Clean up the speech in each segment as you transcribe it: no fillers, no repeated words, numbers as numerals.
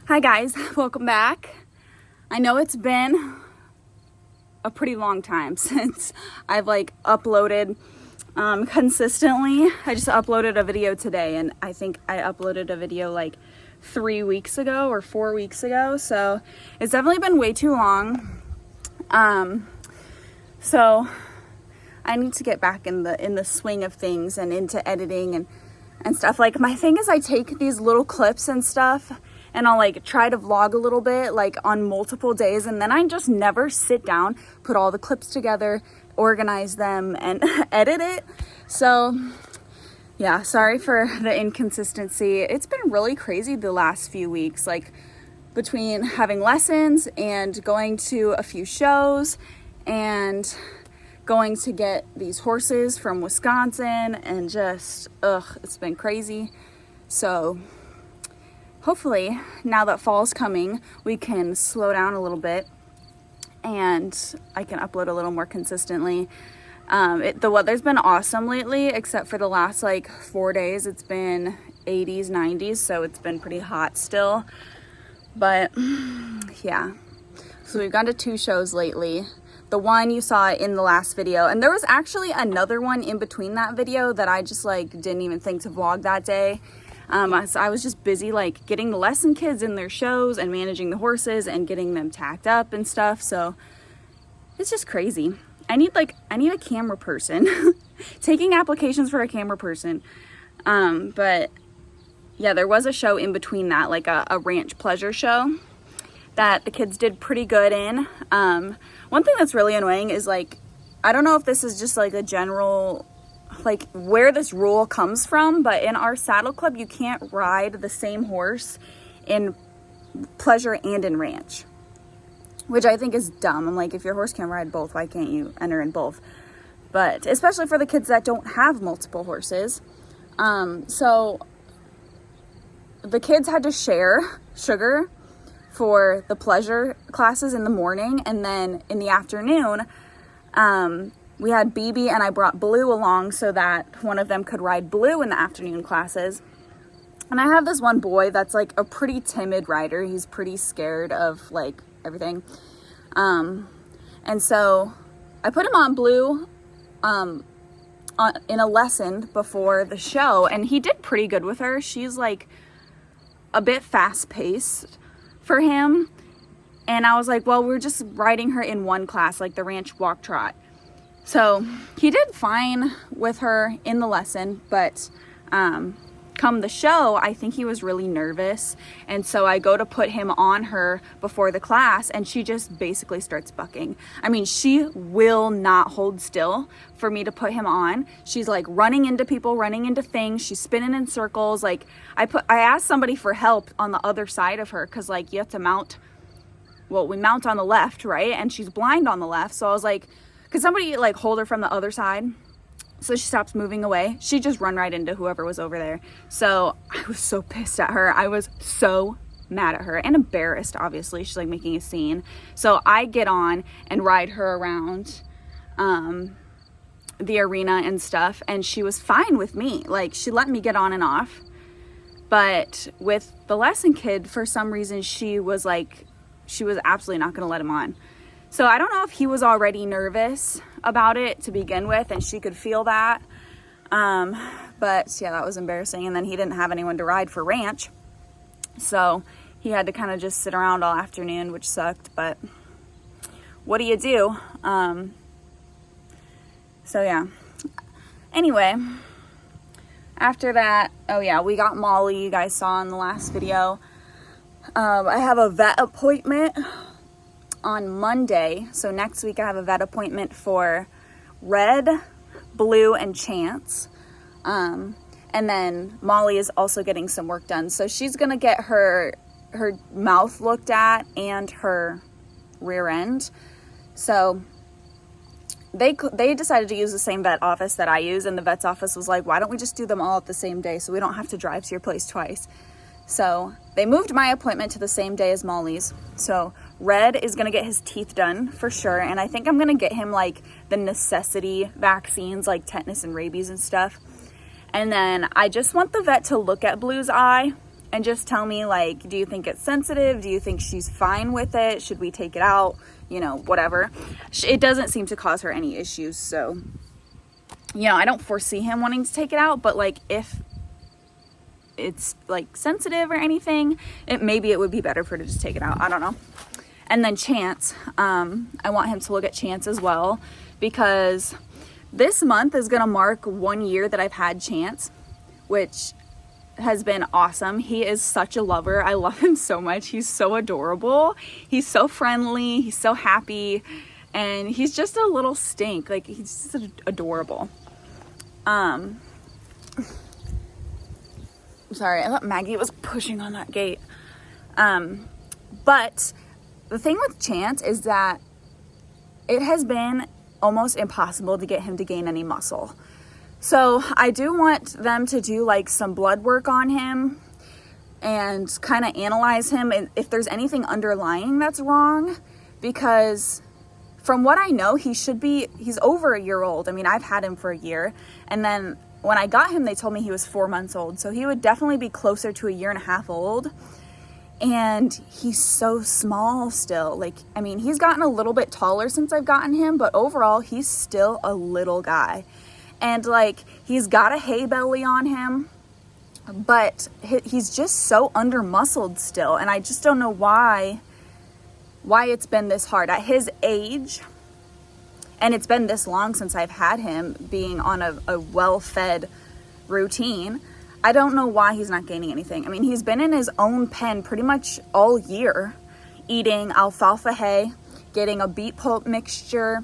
Hi guys, welcome back. I know it's been a pretty long time since I've uploaded consistently. I just uploaded a video today, and I think I uploaded a video 3 weeks ago or 4 weeks ago, so it's definitely been way too long. So I need to get back in the swing of things and into editing and stuff. My thing is I take these little clips and stuff and I'll try to vlog a little bit on multiple days, and then I just never sit down, put all the clips together, organize them, and edit it. So yeah, sorry for the inconsistency. It's been really crazy the last few weeks, between having lessons and going to a few shows and going to get these horses from Wisconsin, and just it's been crazy. So hopefully now that fall's coming, we can slow down a little bit and I can upload a little more consistently. The weather's been awesome lately, except for the last 4 days. It's been 80s, 90s, so it's been pretty hot still. But yeah, so we've gone to 2 shows lately. The one you saw in the last video, and there was actually another one in between that video that I just didn't even think to vlog that day. So I was just busy getting the lesson kids in their shows and managing the horses and getting them tacked up and stuff. So it's just crazy. I need a camera person, taking applications for a camera person. But yeah, there was a show in between that, a ranch pleasure show that the kids did pretty good in. One thing that's really annoying is I don't know if this is just a general where this rule comes from, but in our saddle club you can't ride the same horse in pleasure and in ranch, which I think is dumb. I'm if your horse can ride both, why can't you enter in both? But especially for the kids that don't have multiple horses. So the kids had to share sugar for the pleasure classes in the morning, and then in the afternoon we had BB and I brought Blue along so that one of them could ride Blue in the afternoon classes. And I have this one boy that's a pretty timid rider. He's pretty scared of everything. And so I put him on Blue in a lesson before the show, and he did pretty good with her. She's a bit fast paced for him. And I was well, we're just riding her in one class, the ranch walk trot. So he did fine with her in the lesson, but come the show, I think he was really nervous. And so I go to put him on her before the class, and she just basically starts bucking. I mean, she will not hold still for me to put him on. She's running into people, running into things. She's spinning in circles. I asked somebody for help on the other side of her, because you have to mount. Well, we mount on the left, right? And she's blind on the left. So I was could somebody hold her from the other side? So she stops moving away. She just run right into whoever was over there. So I was so pissed at her. I was so mad at her and embarrassed, obviously. She's making a scene. So I get on and ride her around the arena and stuff, and she was fine with me. She let me get on and off. But with the lesson kid, for some reason, she was absolutely not going to let him on. So I don't know if he was already nervous about it to begin with, and she could feel that. But yeah, that was embarrassing. And then he didn't have anyone to ride for ranch, so he had to kind of just sit around all afternoon, which sucked. But what do you do? So yeah. Anyway, after that, oh yeah, we got Molly. You guys saw in the last video. I have a vet appointment on Monday. So next week I have a vet appointment for Red, Blue, and Chance. And then Molly is also getting some work done. So she's gonna get her mouth looked at and her rear end. So they decided to use the same vet office that I use, and the vet's office was why don't we just do them all at the same day so we don't have to drive to your place twice. So they moved my appointment to the same day as Molly's. So Red is going to get his teeth done for sure. And I think I'm going to get him the necessity vaccines, tetanus and rabies and stuff. And then I just want the vet to look at Blue's eye and just tell me, like, do you think it's sensitive? Do you think she's fine with it? Should we take it out? You know, whatever. It doesn't seem to cause her any issues, so, you know, I don't foresee him wanting to take it out, but, like, if it's, like, sensitive or anything, maybe it would be better for her to just take it out. I don't know. And then Chance, I want him to look at Chance as well, because this month is going to mark 1 year that I've had Chance, which has been awesome. He is such a lover. I love him so much. He's so adorable. He's so friendly. He's so happy. And he's just a little stink. Like, he's just adorable. Sorry, I thought Maggie was pushing on that gate. But the thing with Chance is that it has been almost impossible to get him to gain any muscle. So I do want them to do like some blood work on him and kind of analyze him and if there's anything underlying that's wrong, because from what I know, he's over a year old. I mean, I've had him for a year, and then when I got him, they told me he was 4 months old. So he would definitely be closer to 1.5 years old. And he's so small still. Like, I mean, he's gotten a little bit taller since I've gotten him, but overall, he's still a little guy. And, like, he's got a hay belly on him, but he's just so under-muscled still. And I just don't know why it's been this hard. At his age, and it's been this long since I've had him being on a well-fed routine, I don't know why he's not gaining anything. I mean, he's been in his own pen pretty much all year, eating alfalfa hay, getting a beet pulp mixture.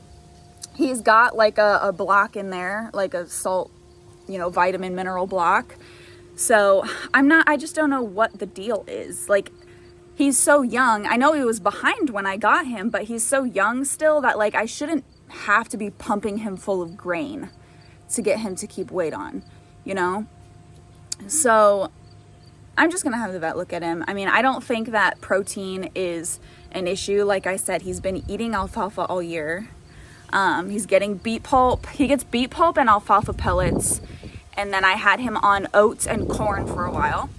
He's got like a block in there, like a salt, you know, vitamin mineral block. So I just don't know what the deal is. Like, he's so young. I know he was behind when I got him, but he's so young still that, like, I shouldn't have to be pumping him full of grain to get him to keep weight on, you know? So I'm just going to have the vet look at him. I mean, I don't think that protein is an issue. Like I said, he's been eating alfalfa all year. He's getting beet pulp. He gets beet pulp and alfalfa pellets. And then I had him on oats and corn for a while.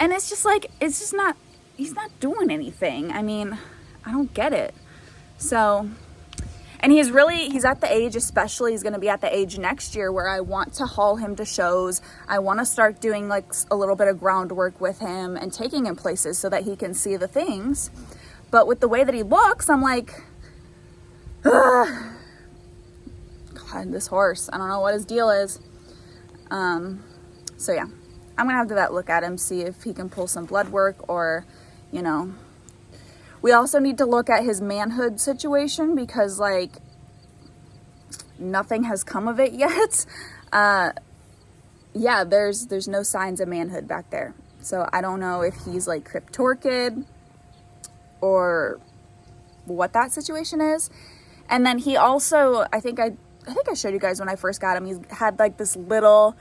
And it's just like, he's not doing anything. I mean, I don't get it. So, and he's at the age, especially he's going to be at the age next year where I want to haul him to shows. I want to start doing like a little bit of groundwork with him and taking him places so that he can see the things. But with the way that he looks, I'm like, ugh. God, this horse, I don't know what his deal is. So yeah, I'm going to have the vet look at him, see if he can pull some blood work, or, you know, we also need to look at his manhood situation because, like, nothing has come of it yet. Yeah, there's no signs of manhood back there. So I don't know if he's, like, cryptorchid or what that situation is. And then he also, I think I showed you guys when I first got him, he's had, like, this little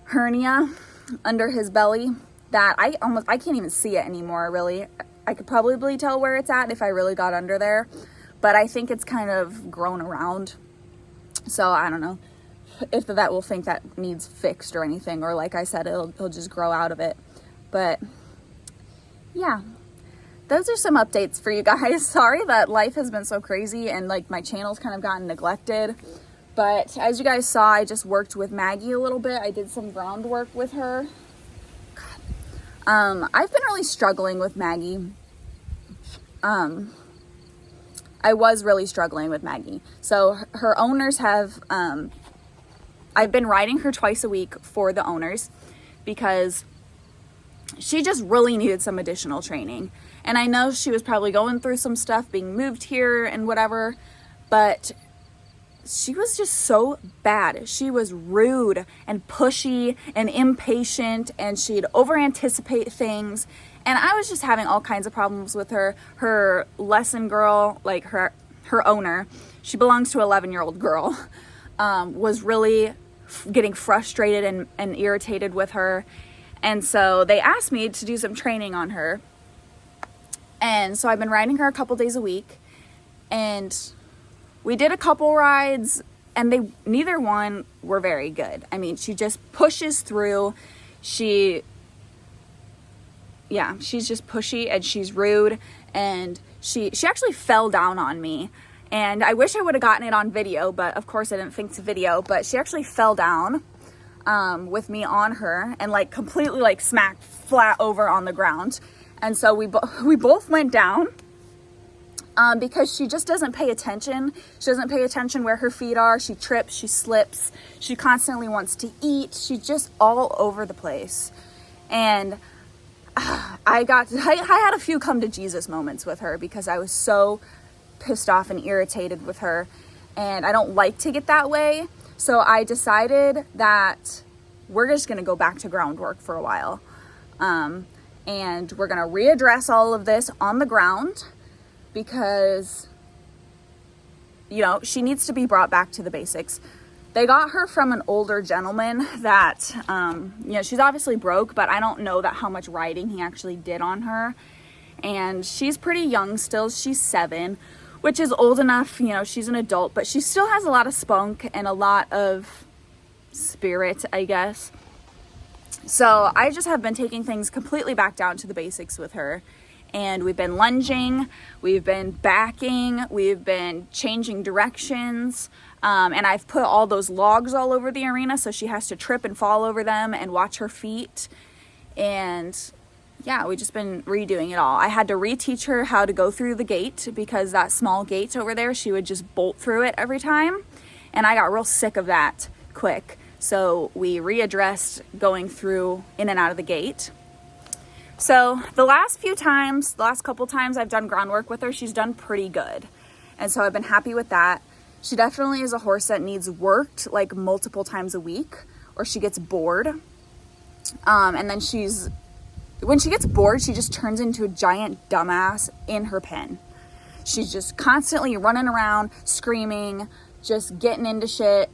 hernia under his belly that I can't even see it anymore, really. I could probably tell where it's at if I really got under there, but I think it's kind of grown around. So I don't know if the vet will think that needs fixed or anything, or like I said, he'll just grow out of it. But yeah, those are some updates for you guys. Sorry that life has been so crazy and like my channel's kind of gotten neglected. But as you guys saw, I just worked with Maggie a little bit. I did some groundwork with her. I've been really struggling with Maggie. I was really struggling with Maggie. So her owners have, I've been riding her twice a week for the owners because she just really needed some additional training. And I know she was probably going through some stuff being moved here and whatever, but she was just so bad. She was rude and pushy and impatient, and she'd over anticipate things. And I was just having all kinds of problems with her. Her lesson girl, like her owner, she belongs to an 11-year-old girl, was really getting frustrated and irritated with her. And so they asked me to do some training on her. And so I've been riding her a couple days a week, and we did a couple rides, and neither one were very good. I mean, she just pushes through. She yeah, she's just pushy and she's rude, and she actually fell down on me. And I wish I would have gotten it on video, but of course I didn't think to video, but she actually fell down with me on her and like completely like smacked flat over on the ground. And so we both went down because she just doesn't pay attention. She doesn't pay attention where her feet are. She trips, she slips, she constantly wants to eat. She's just all over the place. And I had a few come to Jesus moments with her because I was so pissed off and irritated with her, and I don't like to get that way. So I decided that we're just going to go back to groundwork for a while, and we're going to readdress all of this on the ground because, you know, she needs to be brought back to the basics. They got her from an older gentleman that, you know, she's obviously broke, but I don't know that how much riding he actually did on her. And she's pretty young still. She's 7, which is old enough, you know, she's an adult, but she still has a lot of spunk and a lot of spirit, I guess. So I just have been taking things completely back down to the basics with her. And we've been lunging, we've been backing, we've been changing directions. And I've put all those logs all over the arena, so she has to trip and fall over them and watch her feet. And yeah, we've just been redoing it all. I had to reteach her how to go through the gate because that small gate over there, she would just bolt through it every time. And I got real sick of that quick. So we readdressed going through in and out of the gate. So the last couple times I've done groundwork with her, she's done pretty good. And so I've been happy with that. She definitely is a horse that needs worked like multiple times a week or she gets bored. And then when she gets bored, she just turns into a giant dumbass in her pen. She's just constantly running around, screaming, just getting into shit,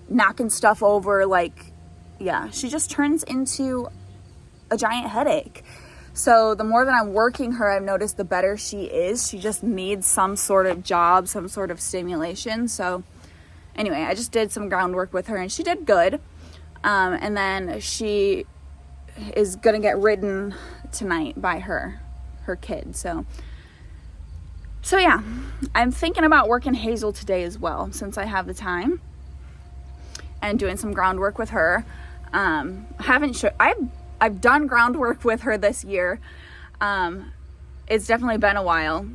knocking stuff over. Like, yeah, she just turns into a giant headache. So the more that I'm working her, I've noticed the better she is. She just needs some sort of job, some sort of stimulation. So anyway, I just did some groundwork with her and she did good. And then she is gonna get ridden tonight by her kid. So yeah, I'm thinking about working Hazel today as well, since I have the time, and doing some groundwork with her. I've done groundwork with her this year. It's definitely been a while,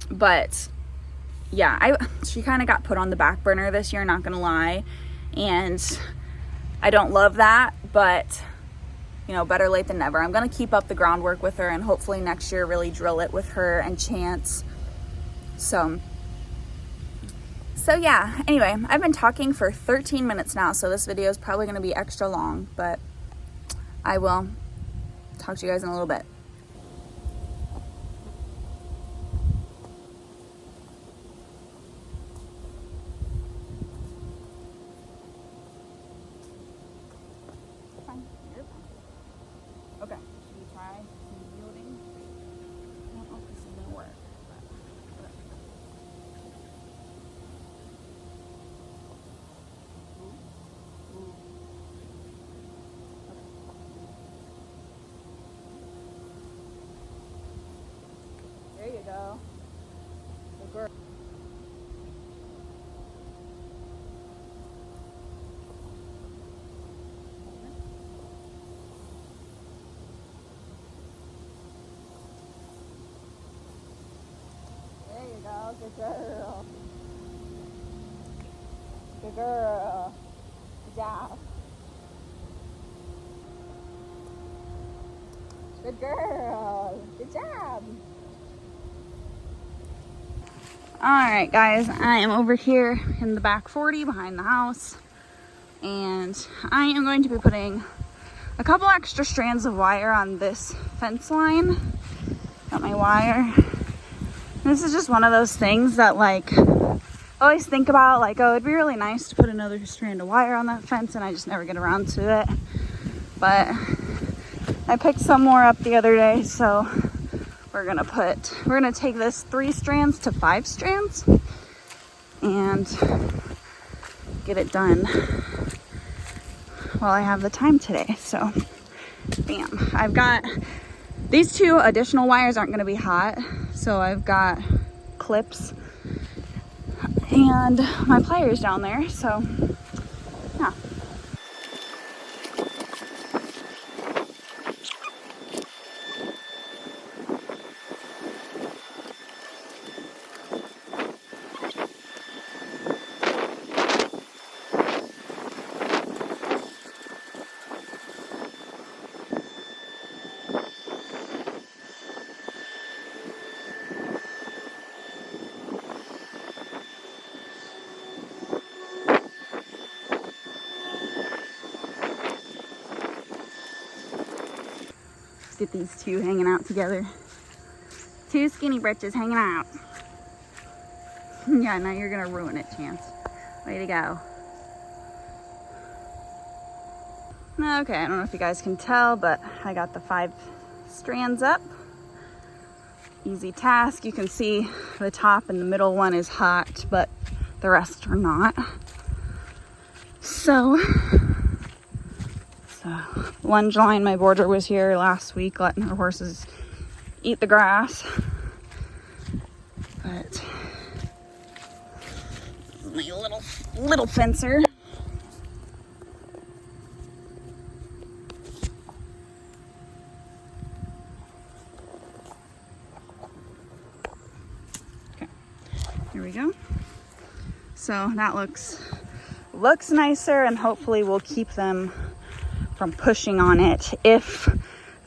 but yeah, she kind of got put on the back burner this year, not gonna lie, and I don't love that, but you know, better late than never. I'm gonna keep up the groundwork with her and hopefully next year really drill it with her and Chance. So yeah, anyway, I've been talking for 13 minutes now, so this video is probably gonna be extra long, but I will talk to you guys in a little bit. Okay, should we try some yielding? I don't know if this is gonna work. There you go. Good girl. There you go. Good girl. Good girl. Good job. Good girl. Good job. Alright guys, I am over here in the back 40 behind the house, and I am going to be putting a couple extra strands of wire on this fence line. Got my wire. This is just one of those things that, like, I always think about, like, oh, it'd be really nice to put another strand of wire on that fence, and I just never get around to it. But I picked some more up the other day, so we're gonna take this 3 strands to 5 strands and get it done while I have the time today. So bam, I've got These 2 additional wires aren't going to be hot, so I've got clips and my pliers down there, so yeah. Get these 2 hanging out together. 2 skinny britches hanging out. Yeah, now you're gonna ruin it, Chance. Way to go. Okay, I don't know if you guys can tell, but I got the 5 strands up. Easy task. You can see the top and the middle one is hot, but the rest are not. So lunge line, my boarder was here last week letting her horses eat the grass. But my little fencer. Okay, here we go. So that looks nicer, and hopefully we'll keep them from pushing on it if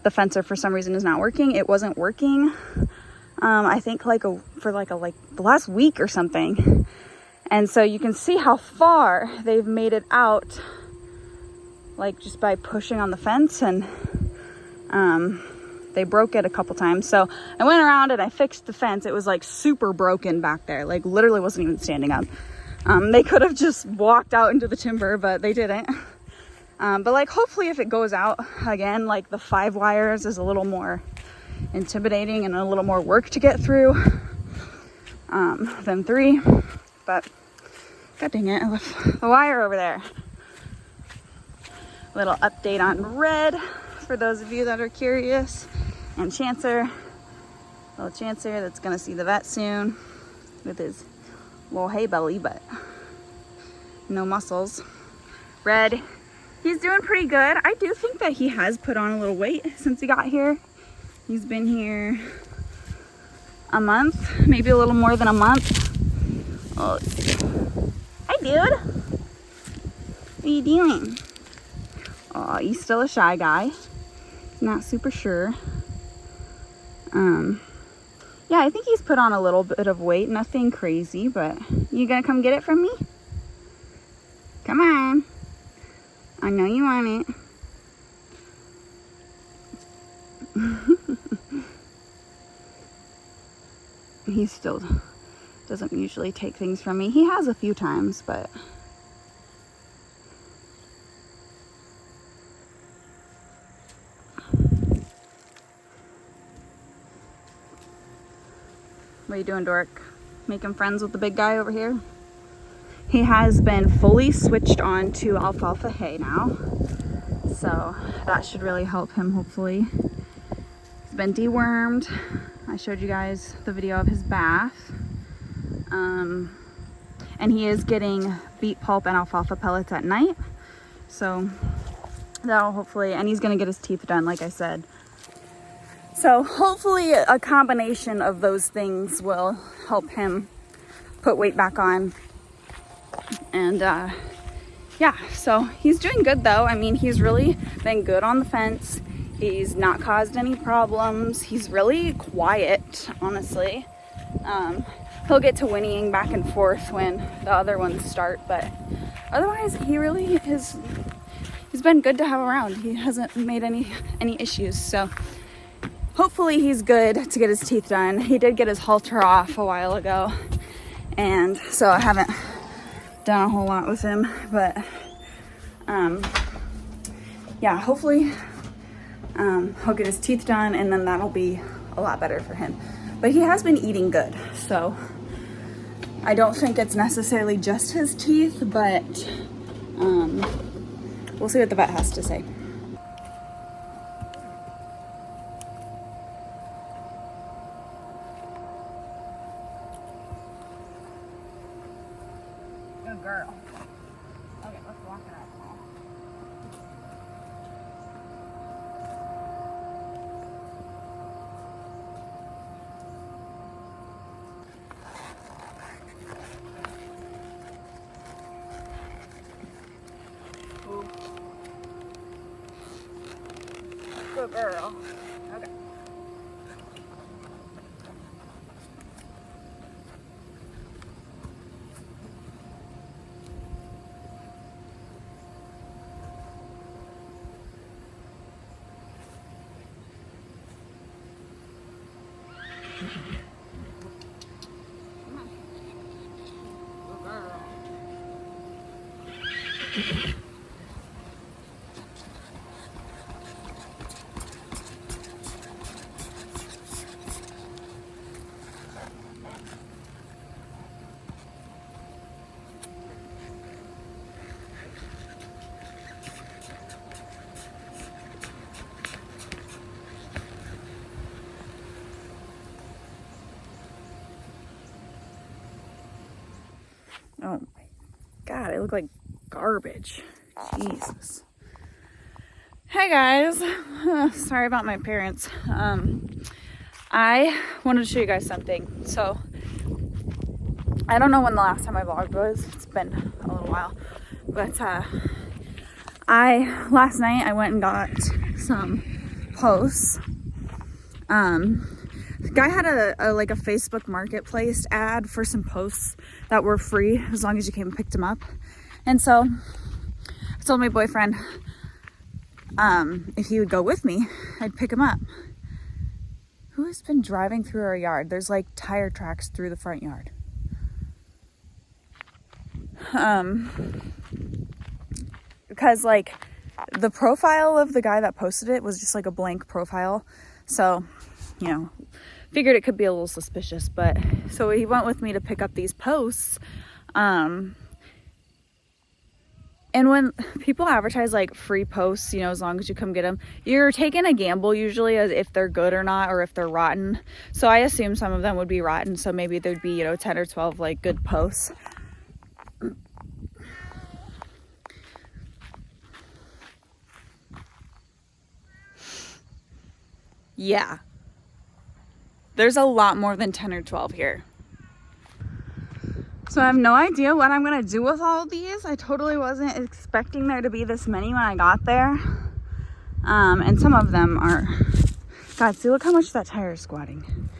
the fencer for some reason is not working. It wasn't working, I think for the last week or something. And so you can see how far they've made it out, like just by pushing on the fence, and they broke it a couple times. So I went around and I fixed the fence. It was like super broken back there, like literally wasn't even standing up. They could have just walked out into the timber, but they didn't. But like hopefully if it goes out again, like the 5 wires is a little more intimidating and a little more work to get through than 3. But god dang it, I left the wire over there. Little update on Red for those of you that are curious. And Chancer, little Chancer that's gonna see the vet soon with his little hay belly, but no muscles. Red, he's doing pretty good. I do think that he has put on a little weight since he got here. He's been here a month, maybe a little more than a month. Oh, let's see. Hi, dude. What are you doing? Oh, he's still a shy guy. Not super sure. Yeah, I think he's put on a little bit of weight. Nothing crazy, but you gonna come get it from me? Come on. I know you want it. He still doesn't usually take things from me. He has a few times, but what are you doing, Dork? Making friends with the big guy over here? He has been fully switched on to alfalfa hay now, so that should really help him, hopefully. He's been dewormed. I showed you guys the video of his bath. And he is getting beet pulp and alfalfa pellets at night, so that'll hopefully, and he's gonna get his teeth done, like I said. So hopefully a combination of those things will help him put weight back on. And yeah, so he's doing good though. I mean, he's really been good on the fence. He's not caused any problems. He's really quiet, honestly. He'll get to whinnying back and forth when the other ones start, but otherwise he really is, he's been good to have around. He hasn't made any issues, so hopefully he's good to get his teeth done. He did get his halter off a while ago, and so I haven't done a whole lot with him, but yeah, hopefully he'll get his teeth done, and then that'll be a lot better for him. But he has been eating good, so I don't think it's necessarily just his teeth, but we'll see what the vet has to say. Good girl. Okay. Oh my God, I look like garbage. Jesus. Hey guys. Sorry about my parents. I wanted to show you guys something. So, I don't know when the last time I vlogged was. It's been a little while. But last night I went and got some posts. The guy had a like a Facebook marketplace ad for some posts that were free as long as you came and picked them up. And so I told my boyfriend if he would go with me, I'd pick him up. Who has been driving through our yard? There's like tire tracks through the front yard. Because like the profile of the guy that posted it was just like a blank profile. So, you know, figured it could be a little suspicious, but so he went with me to pick up these posts. And when people advertise like free posts, you know, as long as you come get them, you're taking a gamble usually as if they're good or not, or if they're rotten. So I assume some of them would be rotten. So maybe there'd be, you know, 10 or 12 like good posts. Yeah. There's a lot more than 10 or 12 here. So I have no idea what I'm going to do with all of these. I totally wasn't expecting there to be this many when I got there. And some of them are... God, see, look how much that tire is squatting.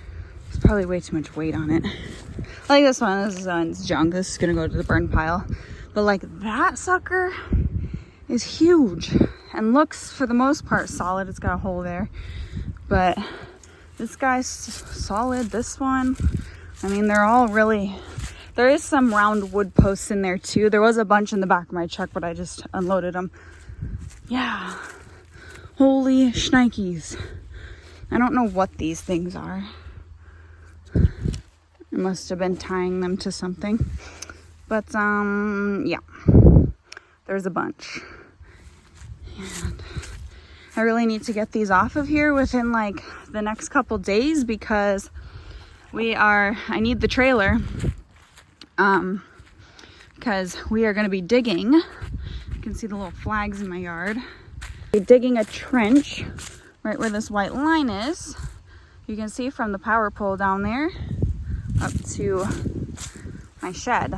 There's probably way too much weight on it. Like this one. This one's junk. This is going to go to the burn pile. But like that sucker is huge. And looks, for the most part, solid. It's got a hole there. But this guy's solid. This one, I mean, they're all really... There is some round wood posts in there too. There was a bunch in the back of my truck, but I just unloaded them. Yeah. Holy shnikes. I don't know what these things are. I must have been tying them to something. But, yeah. There's a bunch. And I really need to get these off of here within like the next couple days because I need the trailer. Because we are going to be digging. You can see the little flags in my yard. We're digging a trench right where this white line is. You can see from the power pole down there up to my shed.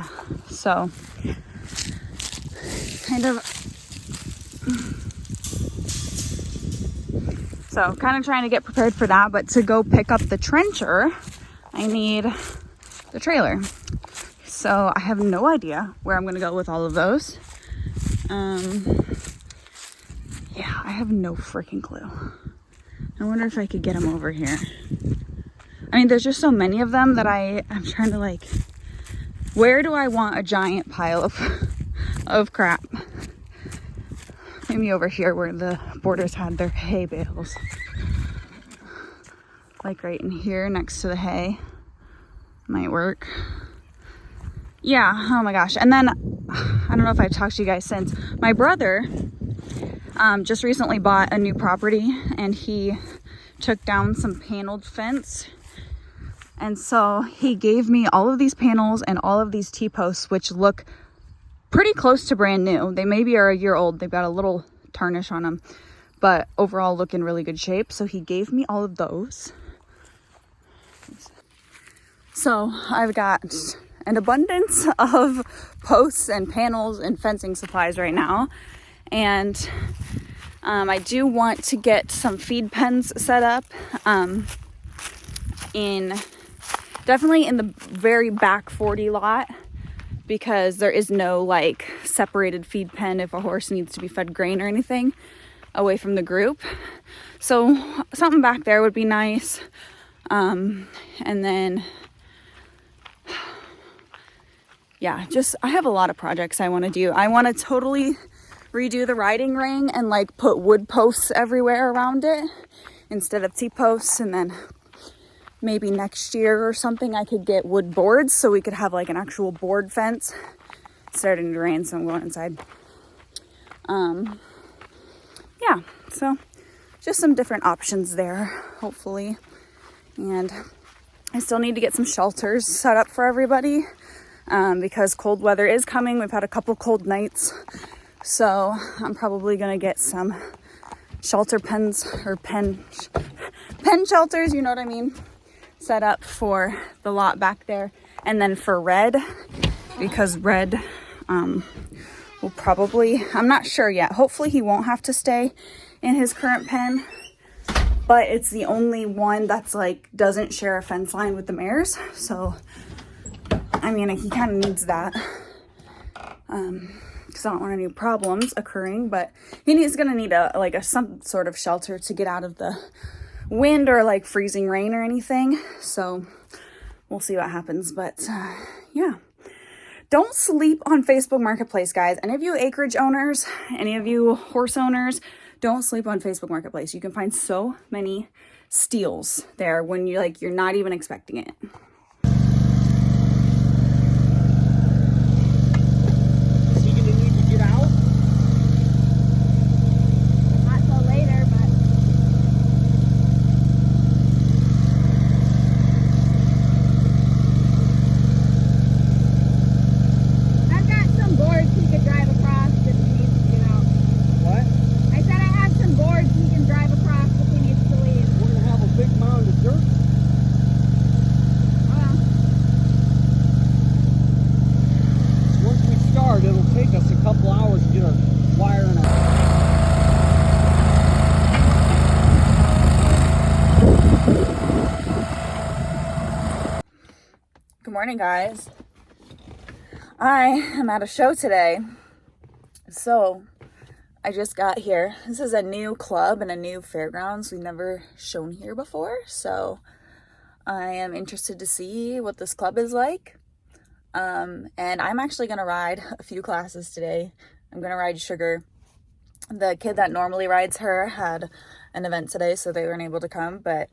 So, kind of trying to get prepared for that. But to go pick up the trencher, I need the trailer. So I have no idea where I'm going to go with all of those. Yeah, I have no freaking clue. I wonder if I could get them over here. I mean, there's just so many of them that I'm trying to like, where do I want a giant pile of crap? Maybe over here where the boarders had their hay bales. Like right in here next to the hay. Might work. Yeah, oh my gosh. And then, I don't know if I've talked to you guys since, my brother just recently bought a new property and he took down some paneled fence. And so he gave me all of these panels and all of these T-posts, which look pretty close to brand new. They maybe are a year old. They've got a little tarnish on them, but overall look in really good shape. So he gave me all of those. So I've got an abundance of posts and panels and fencing supplies right now. And I do want to get some feed pens set up definitely in the very back 40 lot, because there is no like separated feed pen if a horse needs to be fed grain or anything away from the group. So something back there would be nice. And then yeah, just I have a lot of projects I want to do. I want to totally redo the riding ring and like put wood posts everywhere around it instead of T-posts, and then maybe next year or something I could get wood boards so we could have like an actual board fence. It's starting to rain, so I'm going inside. Yeah, so just some different options there, hopefully. And I still need to get some shelters set up for everybody because cold weather is coming. We've had a couple cold nights, so I'm probably gonna get some shelter pens or pen shelters, you know what I mean, set up for the lot back there. And then for Red, because Red will probably, I'm not sure yet, hopefully he won't have to stay in his current pen, but it's the only one that's like doesn't share a fence line with the mares. So I mean, he kind of needs that because I don't want any problems occurring, but he's gonna need some sort of shelter to get out of the wind or like freezing rain or anything. So we'll see what happens. But yeah, don't sleep on Facebook Marketplace, guys. Any of you acreage owners, any of you horse owners, don't sleep on Facebook Marketplace. You can find so many steals there when you're not even expecting it. Good morning, guys. I am at a show today. So I just got here. This is a new club and a new fairgrounds we've never shown here before. So I am interested to see what this club is like. And I'm actually going to ride a few classes today. I'm going to ride Sugar. The kid that normally rides her had an event today, so they weren't able to come, but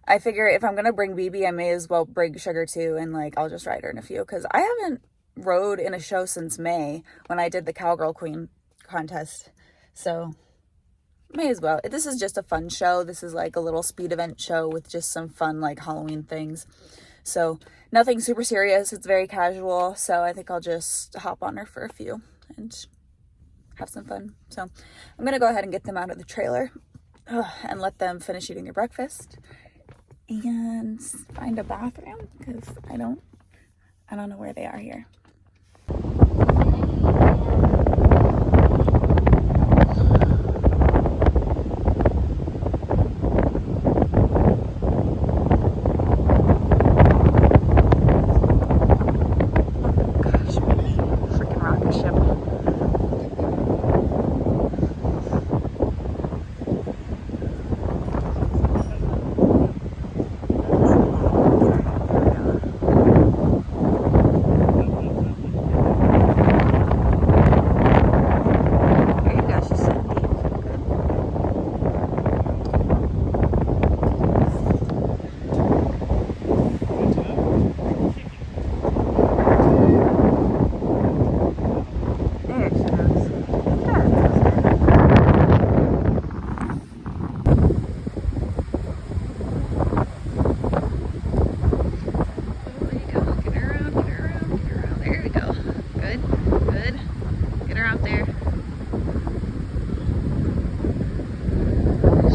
I figure if I'm going to bring BB, I may as well bring Sugar too, and like I'll just ride her in a few, because I haven't rode in a show since May when I did the Cowgirl Queen contest, so may as well. This is just a fun show. This is like a little speed event show with just some fun like Halloween things, so nothing super serious. It's very casual, so I think I'll just hop on her for a few and have some fun. So I'm going to go ahead and get them out of the trailer and let them finish eating their breakfast and find a bathroom, because I don't know where they are here.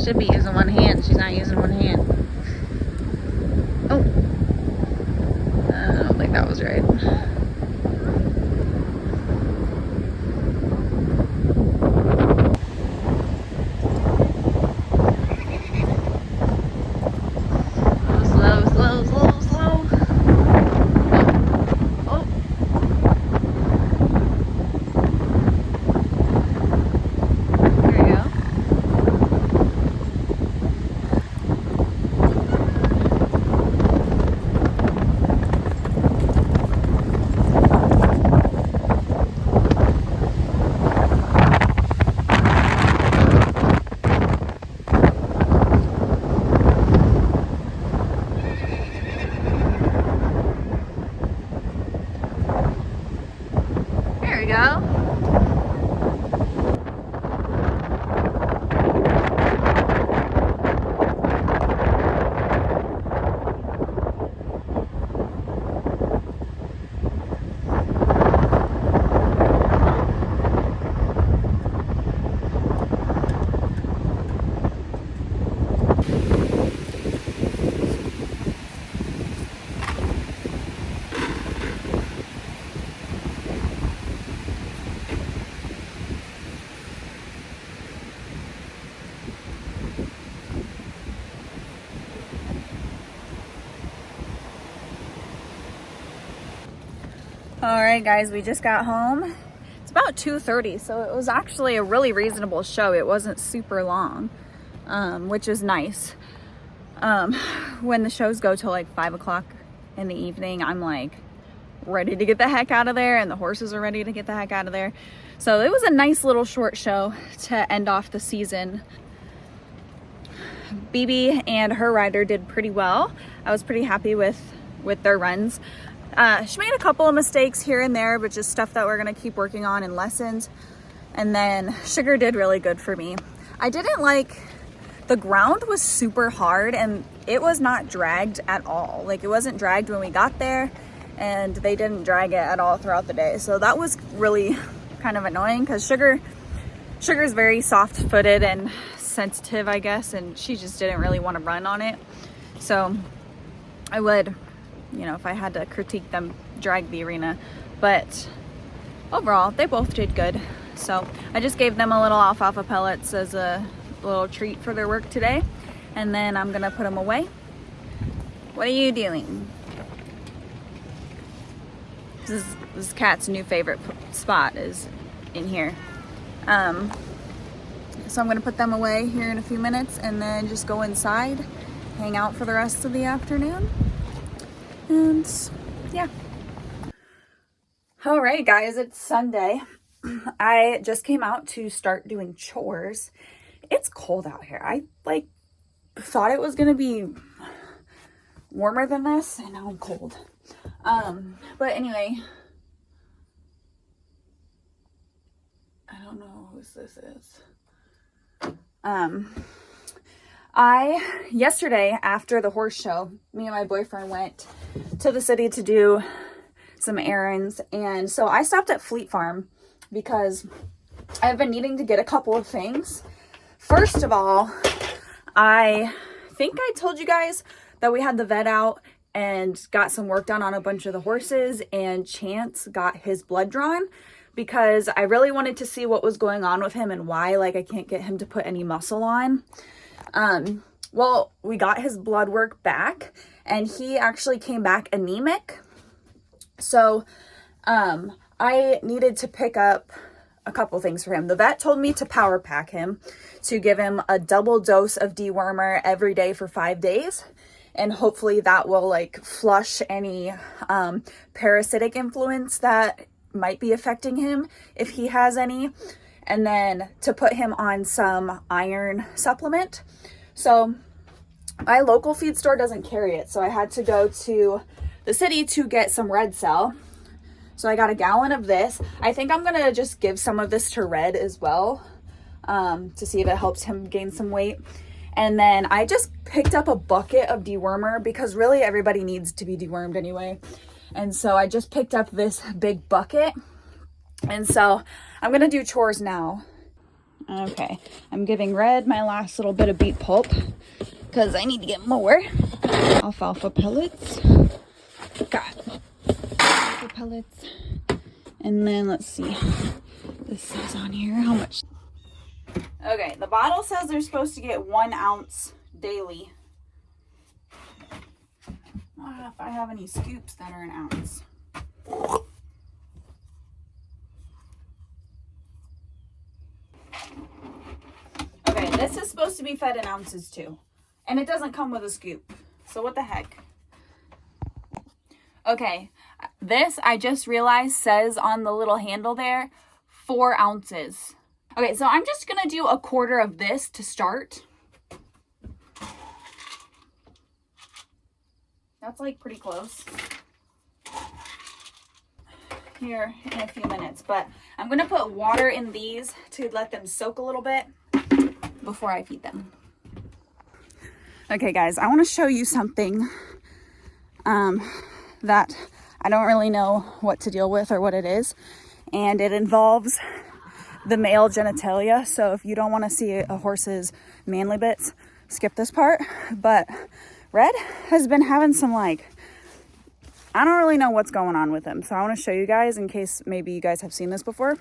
Should be using one hand. She's not using one hand. Oh. I don't think that was right. right, guys, we just got home. It's about 2:30, so it was actually a really reasonable show. It wasn't super long, which is nice. When the shows go till like 5 o'clock in the evening, I'm like ready to get the heck out of there, and the horses are ready to get the heck out of there. So it was a nice little short show to end off the season. BB and her rider did pretty well. I was pretty happy with their runs. She made a couple of mistakes here and there, but just stuff that we're gonna keep working on in lessons. And then Sugar did really good for me. I didn't like, the ground was super hard and it was not dragged at all. Like, it wasn't dragged when we got there, and they didn't drag it at all throughout the day. So that was really kind of annoying, because Sugar's very soft-footed and sensitive, I guess, and she just didn't really want to run on it. So I would, you know, if I had to critique them, drag the arena. But overall, they both did good. So I just gave them a little alfalfa pellets as a little treat for their work today, and then I'm gonna put them away. What are you doing? This cat's new favorite spot is in here. So I'm gonna put them away here in a few minutes, and then just go inside, hang out for the rest of the afternoon, and yeah. All right, guys, it's Sunday. I just came out to start doing chores. It's cold out here. I thought it was gonna be warmer than this, and now I'm cold. But anyway, I don't know whose this is. Yesterday after the horse show, me and my boyfriend went to the city to do some errands, and so I stopped at Fleet Farm because I've been needing to get a couple of things. First of all, I think I told you guys that we had the vet out and got some work done on a bunch of the horses, and Chance got his blood drawn because I really wanted to see what was going on with him and why, like, I can't get him to put any muscle on. Well, we got his blood work back, and he actually came back anemic. So, I needed to pick up a couple things for him. The vet told me to power pack him, to give him a double dose of dewormer every day for 5 days. And hopefully that will like flush any parasitic influence that might be affecting him, if he has any. And then to put him on some iron supplement. So my local feed store doesn't carry it, so I had to go to the city to get some Red Cell. So I got a gallon of this. I think I'm gonna just give some of this to Red as well, to see if it helps him gain some weight. And then I just picked up a bucket of dewormer, because really everybody needs to be dewormed anyway. And so I just picked up this big bucket. And so I'm gonna do chores now. Okay, I'm giving Red my last little bit of beet pulp, because I need to get more. Alfalfa pellets. Got alfalfa pellets. And then let's see. This says on here how much. Okay, the bottle says they're supposed to get 1 ounce daily. I don't know if I have any scoops that are an ounce. Okay, this is supposed to be fed in ounces too. And it doesn't come with a scoop. So what the heck? Okay, this I just realized says on the little handle there, 4 ounces. Okay, so I'm just gonna do 1/4 of this to start. That's like pretty close. Here in a few minutes, but I'm gonna put water in these to let them soak a little bit before I feed them. Okay guys, I wanna show you something that I don't really know what to deal with or what it is, and it involves the male genitalia. So if you don't want to see a horse's manly bits, skip this part. But Red has been having some, like, I don't really know what's going on with him. So I want to show you guys in case maybe you guys have seen this before.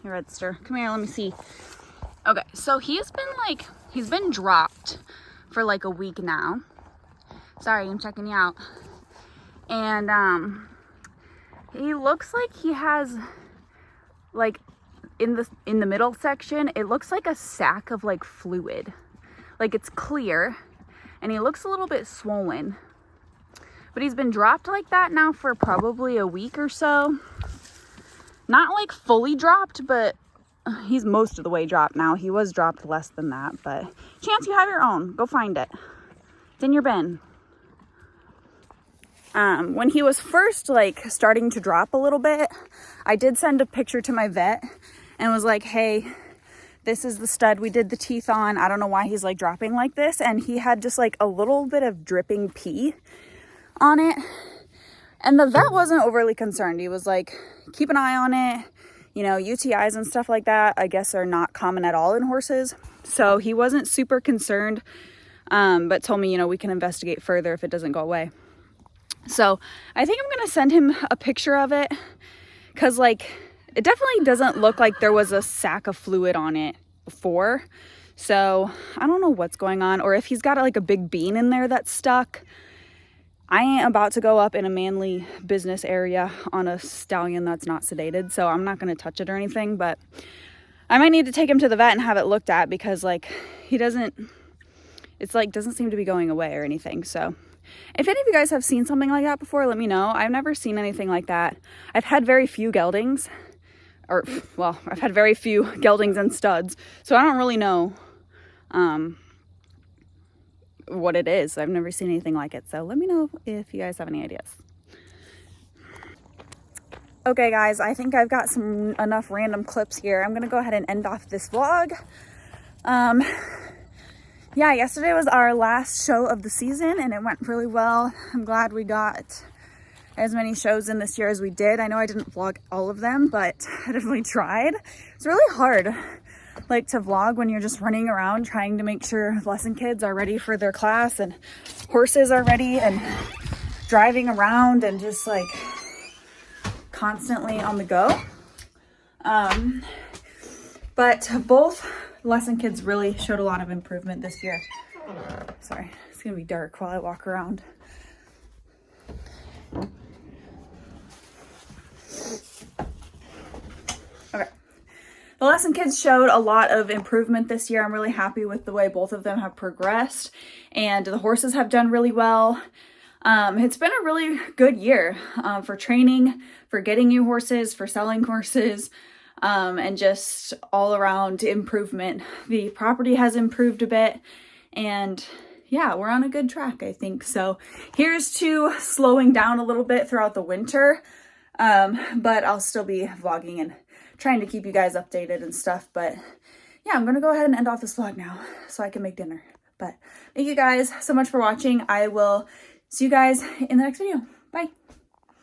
Here, Redster, come here, let me see. Okay, so he's been dropped for like a week now. Sorry, I'm checking you out. And He looks like he has, like, in the middle section, it looks like a sack of like fluid. Like it's clear and he looks a little bit swollen. But he's been dropped like that now for probably a week or so. Not like fully dropped, but he's most of the way dropped now. He was dropped less than that, but Chance, you have your own. Go find it. It's in your bin. When he was first like starting to drop a little bit, I did send a picture to my vet and was like, hey, this is the stud we did the teeth on. I don't know why he's like dropping like this. And he had just like a little bit of dripping pee on it. And the vet wasn't overly concerned. He was like, keep an eye on it. You know, UTIs and stuff like that, I guess, are not common at all in horses. So he wasn't super concerned, but told me, you know, we can investigate further if it doesn't go away. So I think I'm going to send him a picture of it because like it definitely doesn't look like there was a sack of fluid on it before. So I don't know what's going on, or if he's got like a big bean in there that's stuck. I ain't about to go up in a manly business area on a stallion that's not sedated, so I'm not going to touch it or anything, but I might need to take him to the vet and have it looked at because like it's like doesn't seem to be going away or anything. So if any of you guys have seen something like that before, let me know. I've never seen anything like that. I've had very few geldings, or well, I've had very few geldings and studs, so I don't really know what it is. I've never seen anything like it, so let me know if you guys have any ideas. Okay guys, I think I've got enough random clips here. I'm gonna go ahead and end off this vlog. Yeah, yesterday was our last show of the season and it went really well. I'm glad we got as many shows in this year as we did. I know I didn't vlog all of them, but I definitely tried. It's really hard like to vlog when you're just running around trying to make sure lesson kids are ready for their class and horses are ready and driving around and just like constantly on the go. But both lesson kids really showed a lot of improvement this year. Sorry, it's gonna be dark while I walk around. Okay. The lesson kids showed a lot of improvement this year. I'm really happy with the way both of them have progressed, and the horses have done really well. It's been a really good year for training, for getting new horses, for selling horses, and just all around improvement. The property has improved a bit, and yeah, we're on a good track, I think. So here's to slowing down a little bit throughout the winter, but I'll still be vlogging and trying to keep you guys updated and stuff. But yeah, I'm gonna go ahead and end off this vlog now so I can make dinner. But thank you guys so much for watching. I will see you guys in the next video. Bye.